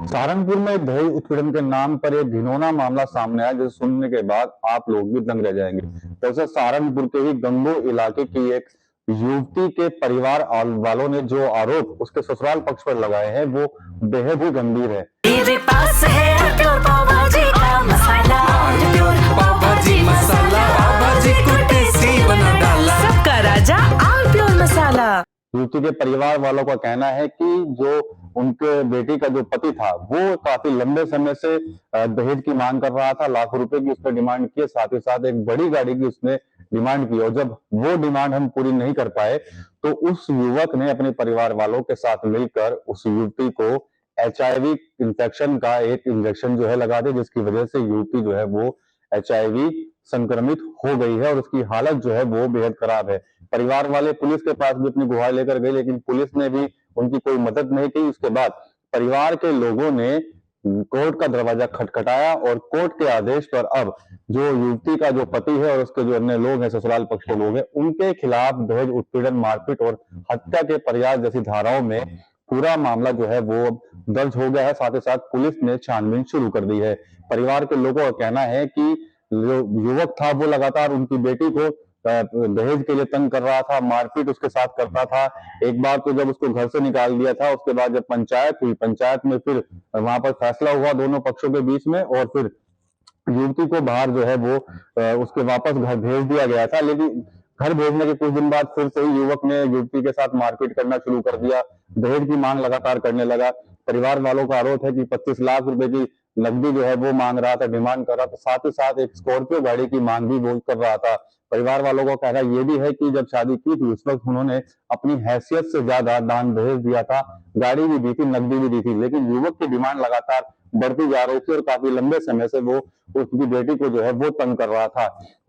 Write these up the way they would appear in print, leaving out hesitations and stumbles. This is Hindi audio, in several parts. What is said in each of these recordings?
सहारनपुर में दहेज उत्पीड़न के नाम पर एक घिनौना मामला सामने आया, जिसे सुनने के बाद आप लोग भी दंग रह जाएंगे। दरअसल सहारनपुर के ही गंगो इलाके की एक युवती के परिवार वालों ने जो आरोप उसके ससुराल पक्ष पर लगाए हैं वो बेहद ही गंभीर है। मेरे पास है प्योर पाव भाजी का मसाला, प्योर पाव भाजी मसाला, पाव भाजी को टेस्टी बना डाला, सबका राजा आल प्योर मसाला। युवती के परिवार वालों का कहना है कि जो उनके बेटी का जो पति था वो काफी लंबे समय से दहेज की मांग कर रहा था, लाखों रुपए की उसने डिमांड की, साथ ही साथ एक बड़ी गाड़ी की उसने डिमांड की, और जब वो डिमांड हम पूरी नहीं कर पाए तो उस युवक ने अपने परिवार वालों के साथ मिलकर उस युवती को HIV इंफेक्शन का एक इंजेक्शन जो है लगा दिया, जिसकी वजह से युवती जो है वो HIV संक्रमित हो गई है और उसकी हालत जो है वो बेहद खराब है। परिवार वाले पुलिस के पास भी अपनी गुहार लेकर गए, लेकिन पुलिस ने भी उनकी कोई मदद नहीं की। उसके बाद परिवार के लोगों ने कोर्ट का दरवाजा खटखटाया और कोर्ट के आदेश पर अब जो युवती का जो पति है और उसके जो अन्य लोग हैं, ससुराल पक्ष के लोग हैं, उनके खिलाफ दहेज उत्पीड़न, मारपीट और हत्या के प्रयास जैसी धाराओं में पूरा मामला जो है वो दर्ज हो गया है। साथ ही साथ पुलिस ने छानबीन शुरू कर दी है। परिवार के लोगों का कहना है कि जो युवक था वो लगातार उनकी बेटी को दहेज के लिए तंग कर रहा था, मारपीट उसके साथ करता था। एक बार तो जब उसको घर से निकाल दिया था, उसके बाद जब पंचायत हुई, पंचायत में फिर वहां पर फैसला हुआ दोनों पक्षों के बीच में, और फिर युवती को बाहर जो है वो उसके वापस घर भेज दिया गया था। लेकिन घर भेजने के कुछ दिन बाद फिर से ही युवक ने युवती के साथ मारपीट करना शुरू कर दिया, दहेज की मांग लगातार करने लगा। परिवार वालों का आरोप है कि 25 लाख रुपए की नकदी जो है वो मांग रहा था, डिमांड कर रहा था, साथ ही साथ एक स्कॉर्पियो गाड़ी की मांग भी वो कर रहा था। परिवार वालों का कहना ये भी है कि जब शादी की थी उस वक्त उन्होंने अपनी हैसियत से ज्यादा दान दहेज दिया था, गाड़ी भी दी थी, नकदी भी दी थी, लेकिन युवक की डिमांड लगातार बढ़ती जा रही थी और काफी लंबे समय से वो उसकी बेटी को जो है वो तंग कर रहा था।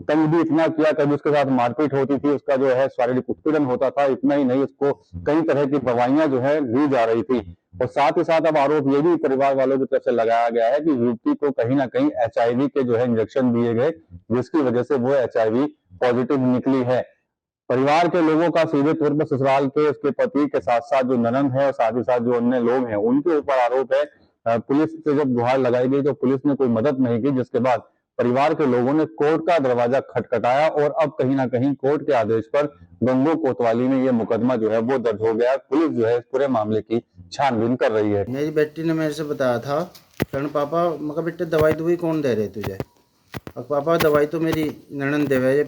तंग भी इतना किया, कभी उसके साथ मारपीट होती थी, उसका जो है शारीरिक उत्पीड़न होता था। इतना ही नहीं, उसको कई तरह की दवाइयां जो है दी जा रही थी। और साथ ही साथ अब आरोप ये भी परिवार वालों की तरफ से लगाया गया है कि युवती को कहीं ना कहीं HIV के जो है इंजेक्शन दिए गए, जिसकी वजह से वो HIV पॉजिटिव निकली है। परिवार के लोगों का सीधे तौर पर ससुराल के उसके पति के साथ साथ जो ननंद है और साथ ही साथ जो अन्य लोग हैं उनके ऊपर आरोप है। पुलिस से जब गुहार लगाई गई तो पुलिस ने कोई मदद नहीं की, जिसके बाद परिवार के लोगों ने कोर्ट का दरवाजा खटखटाया और अब कहीं ना कहीं कोर्ट के आदेश पर गंगो कोतवाली में ये मुकदमा जो है वो दर्ज हो गया। पुलिस जो है इस पूरे मामले की छानबीन कर रही है। मेरी बेटी ने मेरे से बताया था, कहना पापा मगर बेटे दवाई कौन दे रहे तुझे? अब पापा दवाई तो मेरी ननंद देवे, ये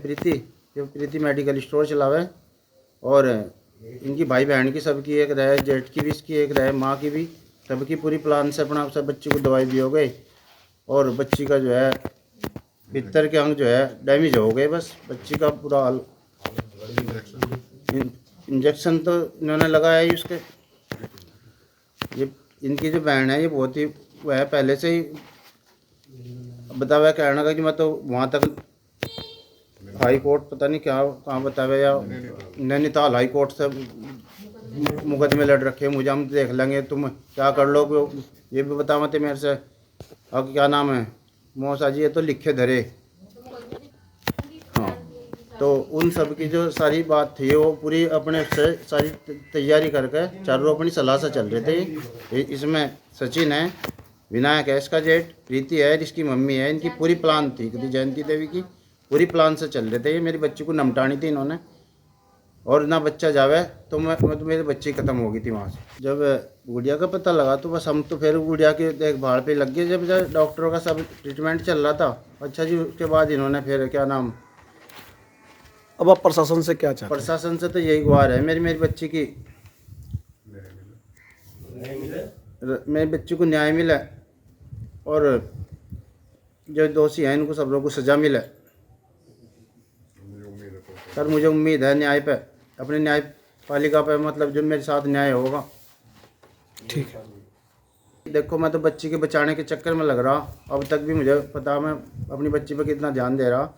प्रीति मेडिकल स्टोर चलावे, और इनकी भाई बहन की सबकी एक रहे, जेठ की भी इसकी एक रहे, माँ की भी, सबकी पूरी प्लान से अपना सब बच्ची को दवाई भी हो गई और बच्ची का जो है भीतर के अंग जो है डैमेज हो गए। बस बच्ची का पूरा हाल, इंजेक्शन तो इन्होंने लगाया ही उसके। ये इनकी जो बहन है ये बहुत ही वह पहले से ही बतावा, कहना का कि मैं तो वहाँ तक हाई कोर्ट पता नहीं क्या कहाँ बतावे, या नैनीताल हाई कोर्ट से मुकदमे लड़ रखे, मुझे हम देख लेंगे, तुम क्या कर लो, ये भी बता मत मेरे से। अब क्या नाम है मौसा जी, ये तो लिखे धरे। हाँ, तो उन सब की जो सारी बात थी वो पूरी अपने से सारी तैयारी करके चारों अपनी सलाह से चल रहे थे। इसमें सचिन है, विनायक है इसका जेठ, प्रीति है इसकी मम्मी है, इनकी पूरी प्लान थी, जयंती देवी की पूरी प्लान से चल रहे थे। ये मेरी बच्ची को नमटानी थी इन्होंने, और ना बच्चा जावे तो मैं तो मेरी बच्ची ख़त्म हो गई थी वहाँ से। जब गुड़िया का पता लगा तो बस हम तो फिर गुड़िया की देखभाल पे लग गए। जब डॉक्टरों का सब ट्रीटमेंट चल रहा था, अच्छा जी, उसके बाद इन्होंने फिर क्या नाम, अब आप प्रशासन से क्या चाहते हैं? प्रशासन से तो यही गुहार है मेरी बच्ची की, मेरी बच्ची को न्याय मिले और जो दोषी हैं इनको सब लोगों को सज़ा मिले। सर मुझे उम्मीद है न्याय पे, अपने न्यायपालिका पे, मतलब जो मेरे साथ न्याय होगा। ठीक है। देखो मैं तो बच्ची के बचाने के चक्कर में लग रहा, अब तक भी मुझे पता मैं अपनी बच्ची पे कितना ध्यान दे रहा।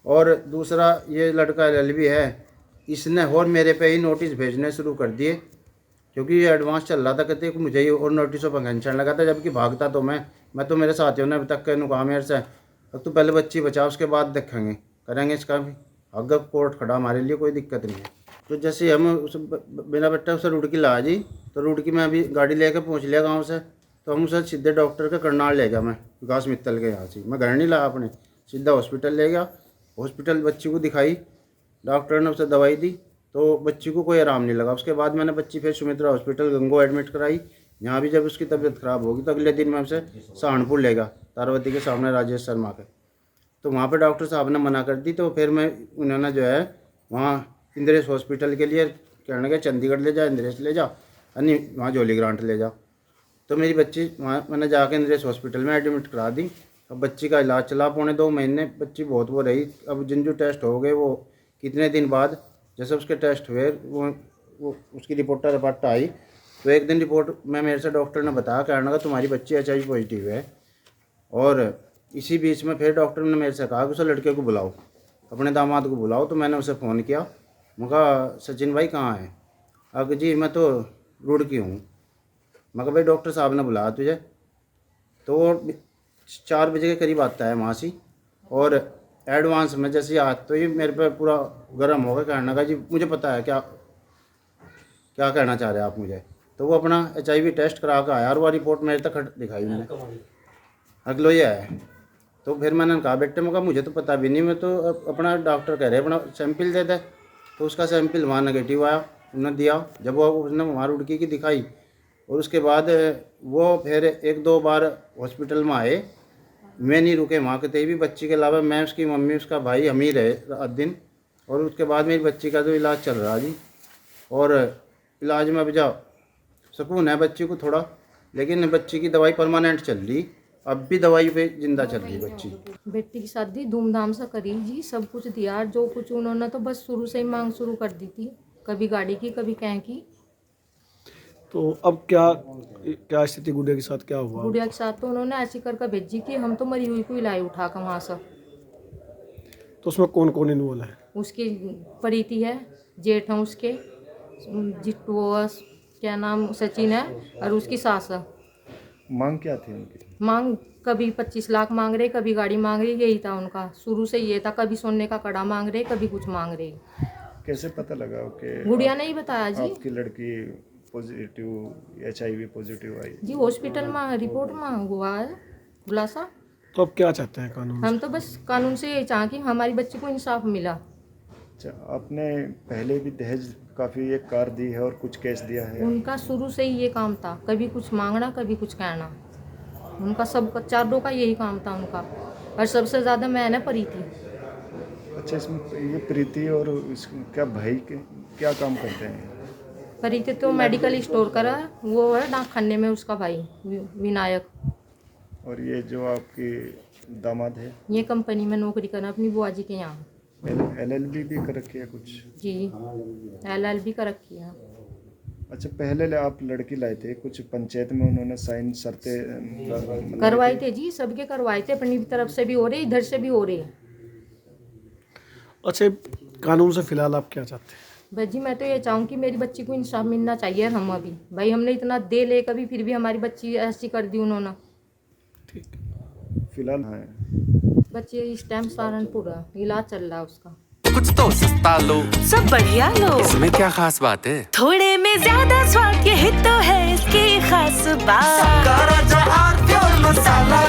और दूसरा ये लड़का LLB है, इसने और मेरे पे ही नोटिस भेजने शुरू कर दिए, क्योंकि ये एडवांस चल रहा था, कहते कि मुझे ही और नोटिसों पर घंचन लगा था, जबकि भागता तो मैं तो मेरे साथियों ने अभी तक कहने कहा मेरे से, अब तू पहले बच्ची बचा, उसके बाद देखेंगे, करेंगे इसका भी। अगर कोर्ट खड़ा हमारे लिए, कोई दिक्कत नहीं है। तो जैसे हम उस बिना बेटा उसे रुड़की ला जी, तो रुड़की में अभी गाड़ी लेकर पहुंच लिया गांव से, तो हम उसे सीधे डॉक्टर के करनाल ले गया, मैं विकास मित्तल के यहाँ से, मैं घर नहीं लाया अपने, सीधा हॉस्पिटल ले गया। हॉस्पिटल बच्ची को दिखाई, डॉक्टर ने उसे दवाई दी, तो बच्ची को कोई आराम नहीं लगा। उसके बाद मैंने बच्ची फिर सुमित्रा हॉस्पिटल गंगो एडमिट कराई। यहाँ भी जब उसकी तबीयत ख़राब होगी तो अगले दिन मैं उसे सहारनपुर ले गया, तारावती के सामने राजेश शर्मा के। तो वहाँ पे डॉक्टर साहब ने मना कर दी, तो फिर मैं उन्होंने जो है वहाँ इंद्रेश हॉस्पिटल के लिए कहने लगे चंडीगढ़ ले जा, इंद्रेश ले जा, अन्य वहाँ जोली ग्रांट ले जा। तो मेरी बच्ची वहाँ मैंने जाके इंद्रेश हॉस्पिटल में एडमिट करा दी। अब बच्ची का इलाज चला 2.5 महीने, बच्ची बहुत वो रही। अब जिन जो टेस्ट हो गए वो कितने दिन बाद जैसे उसके टेस्ट हुए वो उसकी रिपोर्ट आई, तो एक दिन रिपोर्ट में मेरे से डॉक्टर ने बताया, कहने लगा तुम्हारी बच्ची HIV पॉजिटिव है। और इसी बीच में फिर डॉक्टर ने मेरे से कहा कि उसे लड़के को बुलाओ, अपने दामाद को बुलाओ। तो मैंने उसे फ़ोन किया, मैं कहा सचिन भाई कहाँ है? अगर जी मैं तो रुड़की हूँ। मैं कहा भाई डॉक्टर साहब ने बुलाया तुझे। तो 4 बजे के करीब आता है वहाँ से, और एडवांस में जैसे आज तो ये मेरे पे पूरा गर्म हो गया, कहने लगा जी मुझे पता है क्या क्या कहना चाह रहे हैं आप मुझे। तो वो अपना HIV टेस्ट करा कर आया और वो रिपोर्ट मेरे तक दिखाई मैंने, अगलोया है। तो फिर मैंने कहा बेटे, मैं कहा मुझे तो पता भी नहीं, मैं तो अपना डॉक्टर कह रहे अपना सैंपल दे दे। तो उसका सैंपल वहाँ नेगेटिव आया, उन्होंने दिया। जब वो उसने वहाँ रुड़की की दिखाई और उसके बाद वो फिर 1-2 बार हॉस्पिटल में आए, मैं नहीं रुके वहाँ के भी। बच्ची के अलावा मैं, उसकी मम्मी, उसका भाई, हम ही रहे रात दिन। और उसके बाद मेरी बच्ची का जो इलाज चल रहा जी, और इलाज में अब जा सुकून है बच्ची को थोड़ा, लेकिन बच्ची की दवाई परमानेंट चल रही, अब भी दवाई पे जिंदा चल रही बच्ची। बेटी की शादी धूमधाम से करी जी, सब कुछ दिया जो कुछ उन्होंने, तो बस शुरू से ही मांग शुरू कर दी थी, कभी गाड़ी की कभी कैं की। तो अब क्या स्थिति गुड़िया के साथ क्या हुआ? गुड़िया के साथ तो उन्होंने ऐसी करके भेजी कि हम तो मरी हुई को लाई उठा कर वहाँ से। तो उसमें कौन कौन इन्वॉल्व है? उसकी प्रीति है, जेठ है उसके, जिट्टू क्या नाम सचिन है, और उसकी सास है। मांग क्या थी उनकी? मांग कभी 25 लाख मांग रहे, कभी गाड़ी मांग रही, यही था उनका शुरू से ये था। कभी सोने का कड़ा मांग रहे, कभी कुछ मांग रहे। कैसे पता लगा कि गुड़िया ने ही बताया जी, आपकी लड़की पॉजिटिव HIV पॉजिटिव आई? जी हॉस्पिटल में रिपोर्ट में हुआ है खुलासा। तो अब क्या चाहते हैं कानून? हम तो बस कानून से ये चाहें कि हमारी बच्ची को इंसाफ मिला। अच्छा, आपने पहले भी दहेज काफ़ी एक कार दी है और कुछ कैश दिया है? उनका शुरू से ही ये काम था, कभी कुछ मांगना कभी कुछ कहना, उनका सब 4 का यही काम था उनका। और सबसे ज़्यादा मैंने परी थी। अच्छा, इसमें ये प्रीति और क्या भाई के क्या काम करते हैं? प्रीति तो मेडिकल स्टोर करा, वो है डाक खाने में उसका भाई विनायक। और ये जो आपकी दामाद है, ये कंपनी में नौकरी करा अपनी बुआ जी के यहाँ। LLB भी कर रखी है कुछ? जी LLB कर रखी है। अच्छा, पहले आप लड़की लाए थे, कुछ पंचायत में उन्होंने साइन शर्तें करवाए थे जी, सबके करवाए थे, अपनी तरफ से भी हो रहे, इधर से भी हो रहे। अच्छा, कानून से फिलहाल आप क्या चाहते हैं? बस जी मैं तो ये चाहूँ कि मेरी बच्ची को इंसाफ मिलना चाहिए। हम अभी भाई हमने इतना दे ले कभी, फिर भी हमारी बच्ची ऐसी कर दी उन्होंने। ठीक, फिलहाल है बच्ची इस टाइम सहारनपुर है, इलाज चल रहा है उसका। कुछ तो सस्ता लो, सब बढ़िया लो, इसमें क्या खास बात है? थोड़े में ज्यादा स्वाद, यही तो है इसकी खास बात। सबका राजा और प्योर मसाला।